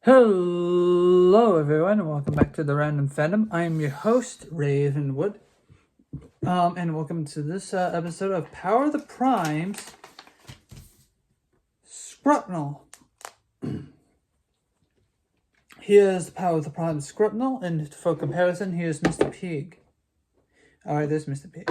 Hello everyone and welcome back to the Random Fandom. I am your host, Ravenwood. And welcome to this episode of Power of the Primes Skrapnel. Here's the Power of the Primes Skrapnel, and for comparison, here's Mr. Pig. Alright, there's Mr. Pig.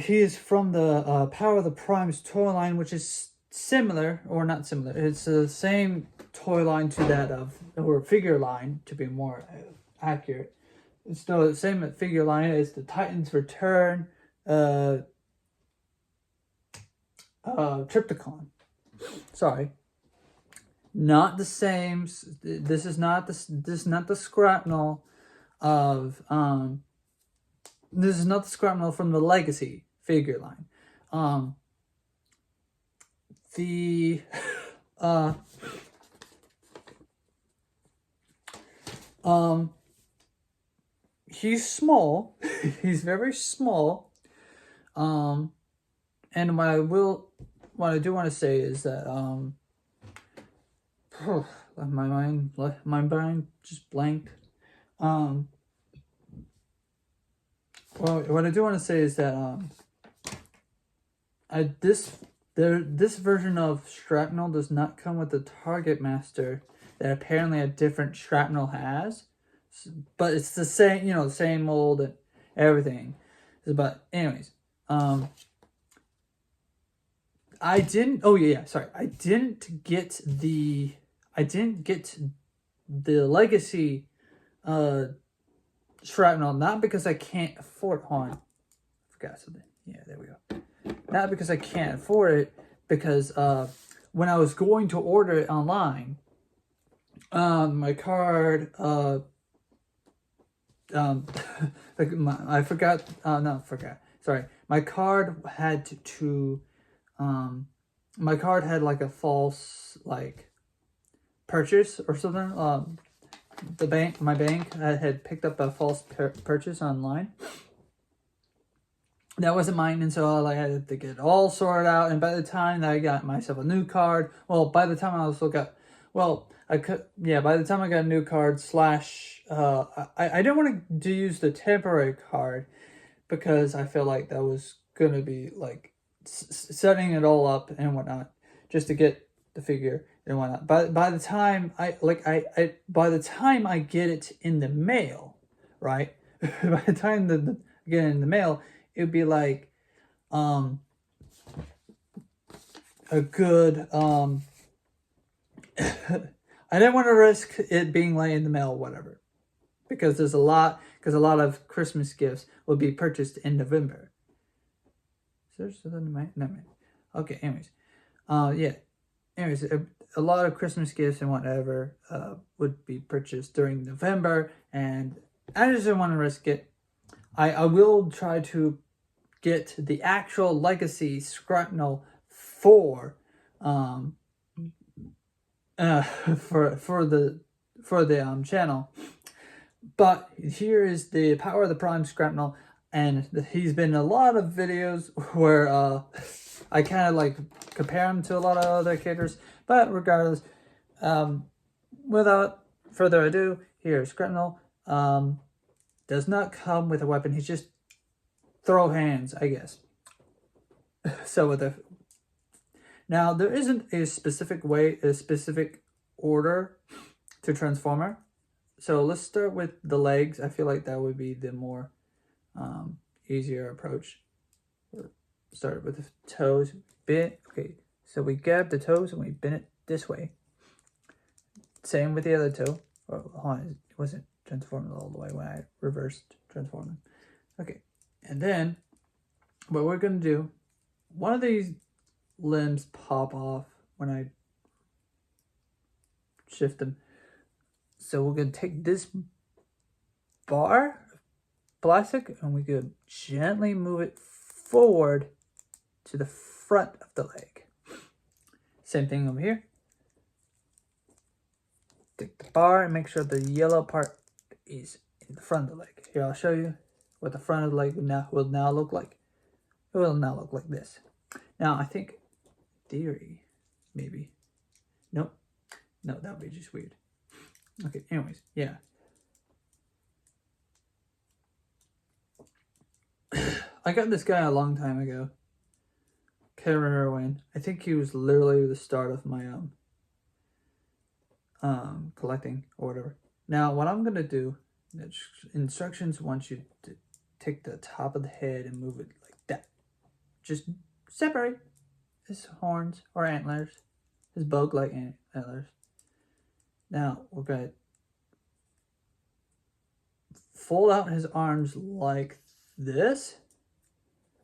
He is from the Power of the Primes toy line, which is similar, or not similar. It's the same toy line to that of, or figure line, to be more accurate. It's still the same figure line as the Titans Return Triptychon. Sorry. Not the same. This is not the Skrapnel of this is not the Skrapnel from the Legacy figure line. He's small. He's very small. And what I do want to say is that my mind just blanked. Well, what I do want to say is that this version of Skrapnel does not come with the Target Master that apparently a different Skrapnel has, but it's the same, the same mold and everything. But anyways, I didn't get the Legacy Skrapnel, not because I can't afford. Hold on, I forgot something. Yeah, there we go. Not because I can't afford it, because when I was going to order it online, my card my card had my card had like a false purchase or something. My bank had picked up a false purchase online. That wasn't mine, and so I had to get it all sorted out. And by the time that I got myself a new card, by the time I got a new card I didn't want to use the temporary card because I felt like that was gonna be setting it all up and whatnot just to get the figure and whatnot. By the time I get it in the mail, right? By the time I get it in the mail, it would be like a good I didn't want to risk it being late in the mail or whatever, because a lot of Christmas gifts will be purchased in November. Okay, anyways. Anyways, a lot of Christmas gifts and whatever would be purchased during November, and I just didn't want to risk it. I will try to get the actual Legacy Skrapnel for the channel. But here is the Power of the Prime Skrapnel, and he's been in a lot of videos where I kind of compare him to a lot of other characters. But regardless, without further ado, here's Skrapnel. Does not come with a weapon. He's just throw hands, I guess. So now there isn't a specific order to transform her. So let's start with the legs. I feel like that would be the more easier approach. Start with the toes. Okay, so we grab the toes and we bend it this way. Same with the other toe. Oh, hold on, it wasn't transformed all the way when I reversed transforming. Okay, and then what we're gonna do, one of these limbs pop off when I shift them. So we're gonna take this bar of plastic and we could gently move it forward to the front of the leg. Same thing over here. Take the bar and make sure the yellow part is in the front of the leg. Here, I'll show you what the front of the leg will now look like. It will now look like this. Now, I think, theory, maybe. Nope. No, that would be just weird. Okay, anyways, yeah. I got this guy a long time ago. Can't remember when. I think he was literally the start of my collecting or whatever. Now, what I'm gonna do, instructions want you to take the top of the head and move it like that. Just separate his horns or antlers, his bug-like antlers. Now, we're gonna fold out his arms like this.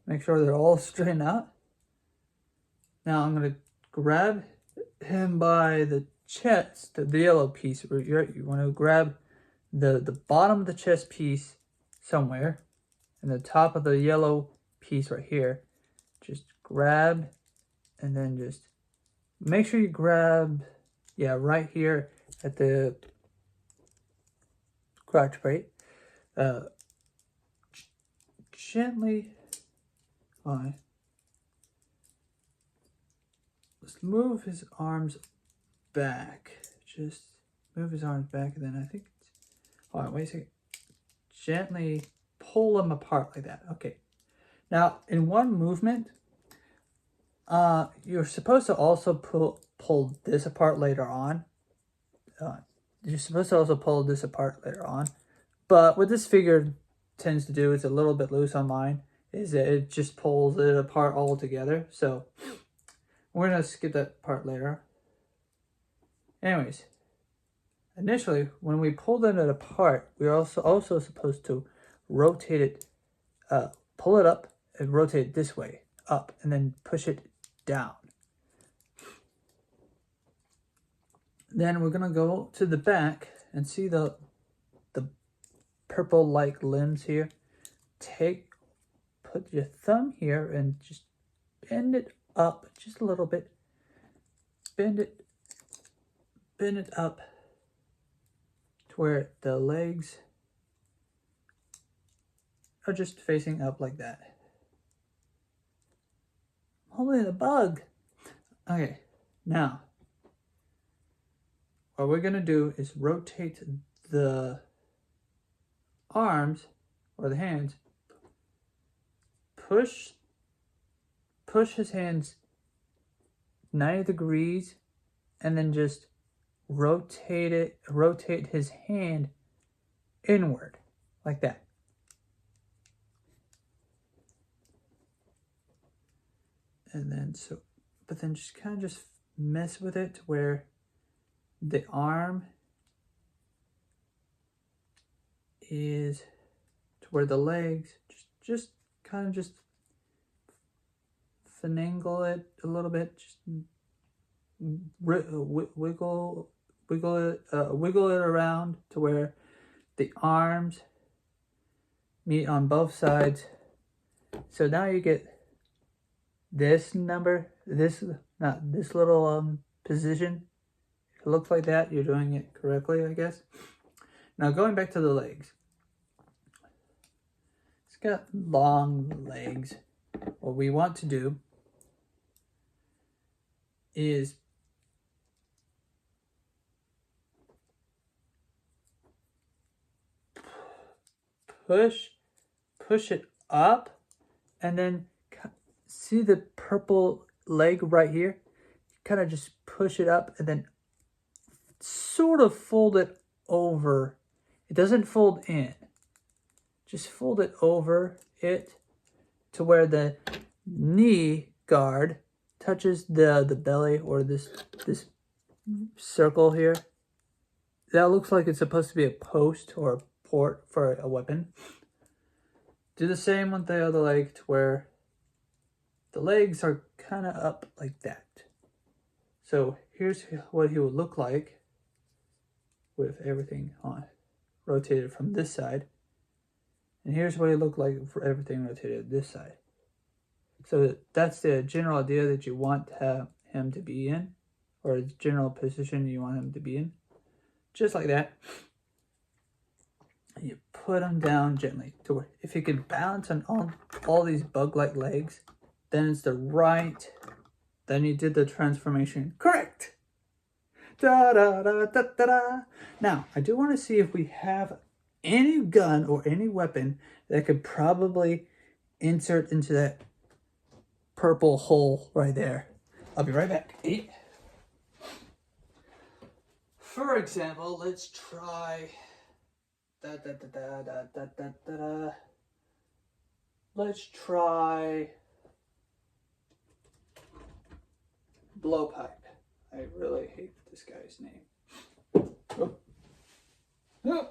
Make sure they're all straightened out. Now I'm gonna grab him by the chest, the yellow piece. You want to grab the bottom of the chest piece somewhere, and the top of the yellow piece right here. Just grab, and then just make sure you grab, yeah, right here at the crotch plate. Gently, fine. Let's move his arms back. Just move his arms back, and then I think it's, hold on, wait a second. Gently pull them apart like that. Okay. Now, in one movement, you're supposed to also pull this apart later on. You're supposed to also pull this apart later on. But what this figure tends to do, it's a little bit loose on mine, is that it just pulls it apart all together. So we're going to skip that part later. Anyways, initially, when we pull it apart, we're also supposed to rotate it, pull it up and rotate it this way, up, and then push it down. Then we're going to go to the back and see the purple-like limbs here. Put your thumb here and just bend it up just a little bit. Bend it up to where the legs are just facing up like that. Holy, the bug. Okay, now what we're gonna do is rotate the arms or the hands. Push his hands 90 degrees, and then just rotate his hand inward like that. And then but then just kind of just mess with it to where the arm is to where the legs, just kind of just finagle it a little bit, just wiggle it around to where the arms meet on both sides. So now you get this number, this little position. If it looks like that, you're doing it correctly, I guess. Now going back to the legs. It's got long legs. What we want to do is push it up, and then see the purple leg right here? Kind of just push it up and then sort of fold it over. It doesn't fold in. Just fold it over it to where the knee guard touches the belly, or this circle here. That looks like it's supposed to be a post or a port for a weapon. Do the same with the other leg to where the legs are kind of up like that. So here's what he would look like with everything on rotated from this side. And here's what he looked like for everything rotated this side. So that's the general idea that you want him to be in, or the general position you want him to be in. Just like that. And you put him down gently to where if you can balance on all these bug-like legs, then it's then you did the transformation correct. Da, da, da, da, da, da. Now, I do want to see if we have any gun or any weapon that could probably insert into that purple hole right there. I'll be right back. For example, let's try... Da, da, da, da, da, da, da, da, da. Let's try... blowpipe. I really hate this guy's name. Oh. Oh.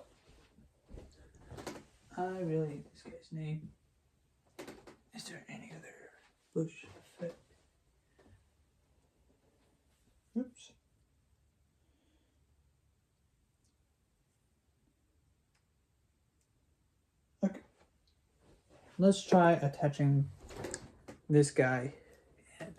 I really hate this guy's name. Is there any other bush effect? Oops. Okay. Let's try attaching this guy in.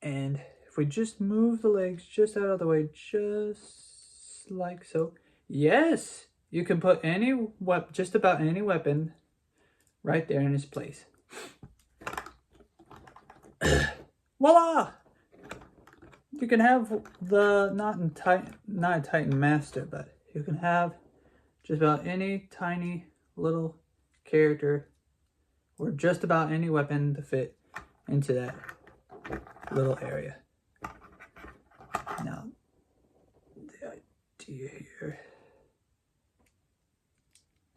And if we just move the legs just out of the way, just like so. Yes! You can put any just about any weapon right there in its place. Voila! You can have the not a Titan Master, but you can have just about any tiny little character or just about any weapon to fit into that little area. Now, the idea here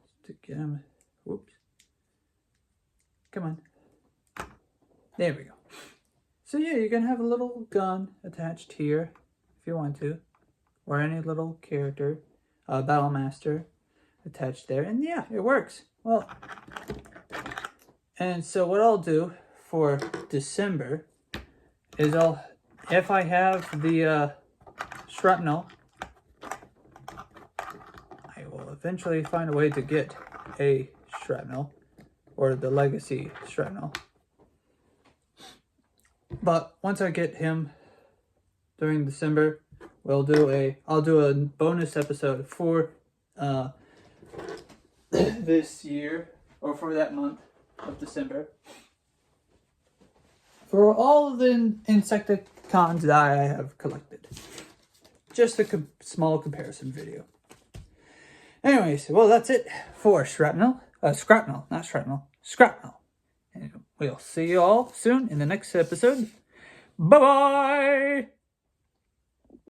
is to get him. Whoops. Come on. There we go. So yeah, you can have a little gun attached here if you want to, or any little character, Battle Master attached there, and yeah, it works. Well, and so what I'll do for December is if I have the Skrapnel, I will eventually find a way to get a Skrapnel, or the Legacy Skrapnel. But once I get him during December, I'll do a bonus episode for this year, or for that month of December, for all of the Insecticons that I have collected. Just a small comparison video. Anyways, well, that's it for Skrapnel. Skrapnel, not Shrapnel. Skrapnel. And we'll see you all soon in the next episode. Bye-bye!